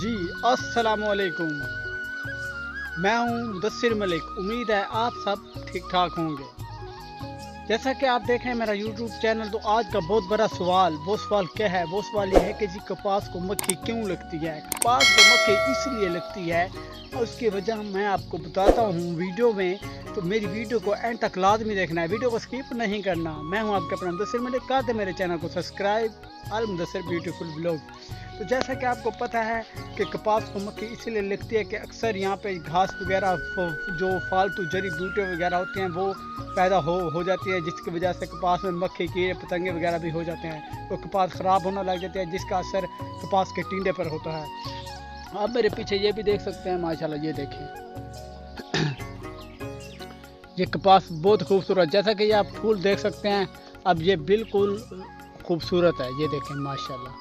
जी अस्सलाम वालेकुम। मैं हूं मुदस्सिर मलिक। उम्मीद है आप सब ठीक ठाक होंगे। जैसा कि आप देख रहे हैं मेरा यूट्यूब चैनल, तो आज का बहुत बड़ा सवाल, वो सवाल क्या है? वो सवाल ये है कि जी कपास को मक्खी क्यों लगती है? कपास को मक्खी इसलिए लगती है और उसकी वजह मैं आपको बताता हूँ वीडियो में। तो मेरी वीडियो को एंड तक लाजमी देखना है, वीडियो को स्किप नहीं करना। मैं हूँ आपके अपना मुदस्सिर मलिक। कर दे मेरे चैनल को सब्सक्राइब, अल मुदस्सिर ब्यूटीफुल ब्लॉग। तो जैसा कि आपको पता है कि कपास को मक्खी इसलिए लगती है कि अक्सर यहाँ पे घास वगैरह, जो फालतू जड़ी बूटे वगैरह होते हैं वो पैदा हो जाती है, जिसकी वजह से कपास में मक्खी कीड़े पतंगे वगैरह भी हो जाते हैं। तो कपास ख़राब होने लग जाती है, जिसका असर कपास के टिंडे पर होता है। आप मेरे पीछे ये भी देख सकते हैं, माशाल्लाह ये देखें। ये कपास बहुत खूबसूरत, जैसा कि ये आप फूल देख सकते हैं। अब ये बिल्कुल खूबसूरत है, ये देखें माशाल्लाह।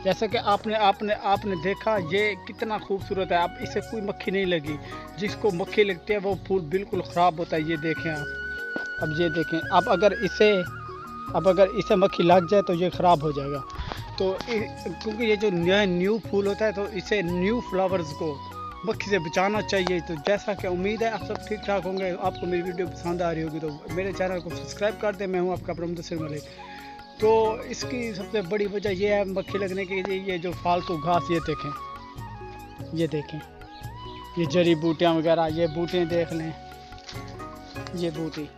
जैसा कि आपने देखा ये कितना खूबसूरत है। अब इसे कोई मक्खी नहीं लगी, जिसको मक्खी लगती है वो फूल बिल्कुल ख़राब होता है। ये देखें आप, अब ये देखें। अब अगर इसे मक्खी लग जाए तो ये ख़राब हो जाएगा। तो क्योंकि ये जो न्यू फूल होता है, तो इसे न्यू फ्लावर्स को मक्खी से बचाना चाहिए। तो जैसा कि उम्मीद है आप सब ठीक ठाक होंगे। आपको मेरी वीडियो पसंद आ रही होगी तो मेरे चैनल को सब्सक्राइब कर दें। मैं हूँ आपका अपना मुदस्सिर मलिक। तो इसकी सबसे बड़ी वजह यह है मक्खी लगने की, ये जो फालतू घास, ये देखें, ये जड़ी बूटियाँ वगैरह, ये बूटियाँ देख लें, ये बूटी,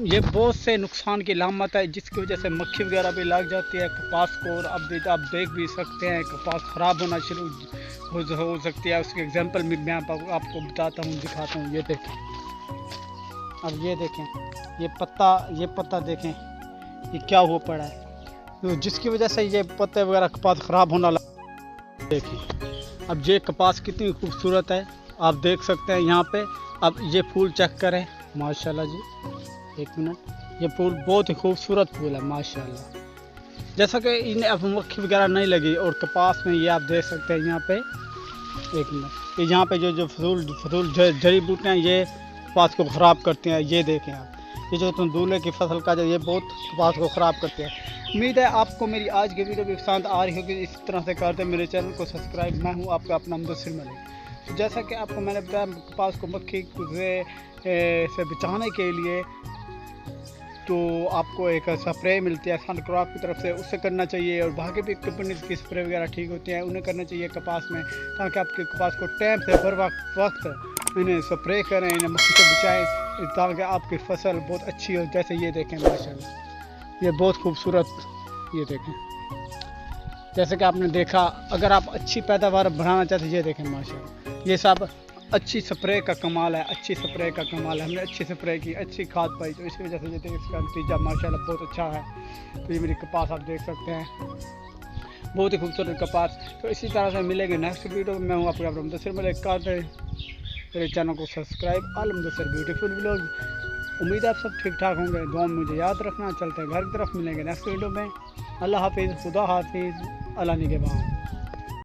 ये बहुत से नुकसान की लामत है, जिसकी वजह से मक्खी वगैरह भी लग जाती है कपास को। और अब आप देख भी सकते हैं कपास ख़राब होना शुरू हो सकती है। उसके एग्जांपल भी मैं आपको बताता हूँ, दिखाता हूँ। ये देखें, अब ये देखें, ये पत्ता देखें, ये क्या हुआ पड़ा है, तो जिसकी वजह से ये पत्ते वगैरह कपास ख़राब होना लगा। देखिए अब ये कपास कितनी खूबसूरत है, आप देख सकते हैं यहाँ पे। अब ये फूल चेक करें, माशाल्लाह जी, एक मिनट, ये फूल बहुत ही खूबसूरत फूल है माशाल्लाह। जैसा कि इन्हें अब मक्खी वगैरह नहीं लगी। और कपास में ये आप देख सकते हैं यहाँ पे, एक मिनट, ये यहाँ पे जो फजूल जड़ी बूटियाँ ये कपास को ख़राब करती हैं। ये देखें आप, ये जो तंदूले की फसल का ये बहुत कपास को ख़राब करते हैं। उम्मीद है आपको मेरी आज की वीडियो भी पसंद आ रही होगी। इस तरह से करते मेरे चैनल को सब्सक्राइब। मैं हूँ आपका अपना मुदस्सिर मलिक। तो जैसा कि आपको मैंने बताया, कपास को मक्खी से बचाने के लिए तो आपको एक स्प्रे मिलती है सनक्रॉप की तरफ से, उससे करना चाहिए। और बाकी भी कंपनी की स्प्रे वगैरह ठीक होती हैं, उन्हें करना चाहिए कपास में, ताकि आपके कपास को टाइम से बर वक्त इन्हें स्प्रे करें, इन्हें मक्खी से बचाएं, ताकि आपकी फसल बहुत अच्छी हो। जैसे ये देखें माशाल्लाह, ये बहुत खूबसूरत, ये देखें। जैसे कि आपने देखा, अगर आप अच्छी पैदावार बढ़ाना चाहते हैं, ये देखें माशाल्लाह, ये सब अच्छी स्प्रे का कमाल है, अच्छी स्प्रे का कमाल है। हमने अच्छी स्प्रे की, अच्छी खाद पाई, तो इसी वजह से ये इसका नतीजा माशाल्लाह बहुत अच्छा है। तो ये मेरी कपास आप देख सकते हैं, बहुत ही खूबसूरत कपास। तो इसी तरह से मिलेंगे नेक्स्ट वीडियो में। मैं हूँ आपका मुदस्सिर मलिक। कर दें मेरे चैनल को सब्सक्राइब, अल मुदस्सिर ब्यूटीफुल ब्लॉग। उम्मीद है आप सब ठीक ठाक होंगे। दुआ में मुझे याद रखना। चलते हैं घर की तरफ, मिलेंगे नेक्स्ट वीडियो में। अल्लाह हाफिज़, खुदा हाफिज़, अल्लाह निगहबान।